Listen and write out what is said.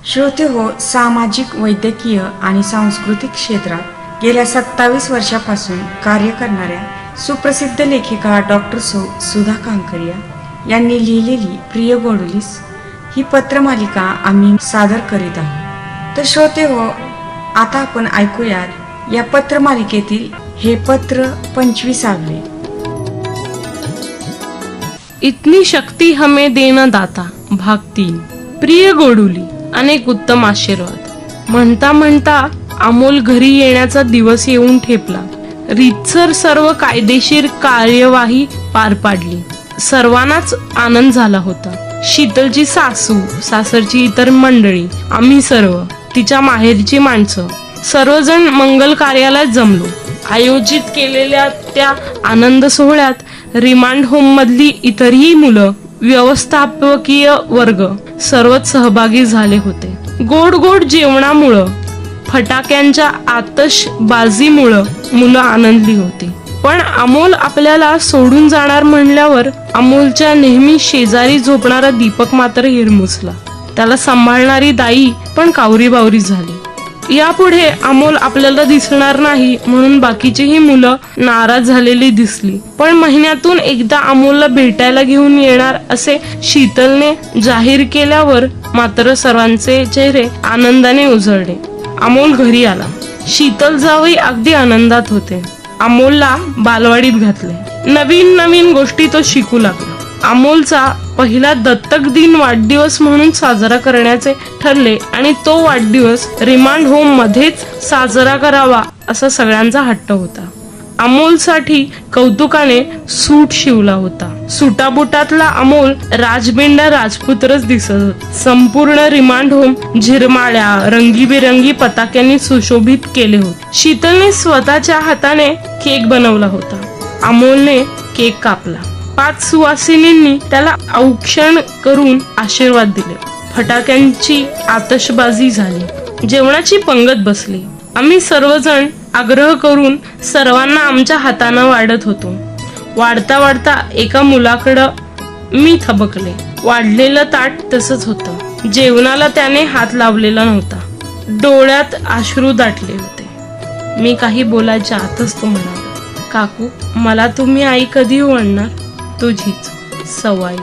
श्रोते हो, सामाजिक, वैद्यकीय आणि सांस्कृतिक क्षेत्रात गेल्या 27 वर्षापासून कार्य करणाऱ्या सुप्रसिद्ध लेखिका डॉक्टर सुधा कांकरिया यांनी लिहिलेली प्रिय गोडुलीस ही पत्रमालिका आम्ही सादर करीत आहोत. तर श्रोते हो, आता आपण ऐकूयात या पत्रमालिकेतील हे पत्र 25वे. इतनी शक्ति हमें देना दाता भाग 3. प्रिय गोडुली, अनेक उत्तम आशीर्वाद. म्हणता म्हणता अमोल घरी येण्याचा दिवस येऊन ठेपला. रीतसर सर्व कायदेशीर कार्यवाही पार पाडली. सर्वांनाच आनंद झाला होता. शीतलची सासू, सासरची इतर मंडळी, आम्ही सर्व, तिच्या माहेरची माणसं, सर्वजण मंगल कार्यालयात जमलो. आयोजित केलेल्या त्या आनंद सोहळ्यात रिमांड होम मधली इतरही मुलं, व्यवस्थापकीय वर्ग सर्वच सहभागी झाले होते. गोड गोड जेवणामुळं, फटाक्यांच्या आतषबाजीमुळं मुलं आनंदली होती. पण अमोल आपल्याला सोडून जाणार म्हणल्यावर अमोलच्या नेहमी शेजारी झोपणारा दीपक मात्र हिरमुसला. त्याला सांभाळणारी दाई पण कावरी बावरी झाली. यापुढे अमोल आपल्याला दिसणार नाही म्हणून बाकीचीही मुलं नाराज झालेली दिसली. पण महिन्यातून एकदा अमोलला भेटायला घेऊन येणार असे शीतलने जाहीर केल्यावर मात्र सर्वांचे चेहरे आनंदाने उजळले. अमोल घरी आला. शीतल जावई अगदी आनंदात होते. अमोलला बालवाडीत घातले. नवीन नवीन गोष्टी तो शिकू लागला. अमोलचा पहिला दत्तक दिन वाढदिवस म्हणून साजरा करण्याचे ठरले आणि तो वाढदिवस रिमांड होम मध्येच साजरा करावा असा सगळ्यांचा हट्ट होता. अमोलसाठी कौतुकाने सूट शिवला होता. सुटाबुटातला अमोल राजबिंडा राजपुत्रच दिसत होता. संपूर्ण रिमांड होम झिरमाळ्या, रंगीबेरंगी पताक्यांनी सुशोभित केले होते. शीतलने स्वतःच्या हाताने केक बनवला होता. अमोलने केक कापला. 5 सुवासिनींनी त्याला औक्षण करून आशीर्वाद दिले. फटाक्यांची आतषबाजी झाली. जेवणाची पंगत बसली. आम्ही सर्वजण आग्रह करून सर्वांना आमच्या हातानं वाढत होतो. वाढता वाढता एका मुलाकडं मी थबकले. वाढलेलं ताट तसंच होतं. जेवणाला त्याने हात लावलेला नव्हता. डोळ्यात अश्रू दाटले होते. मी काही बोलायच्या आतच तो म्हणाला, काकू, मला तुम्ही आई कधी आणणार? तुझीच सवाई.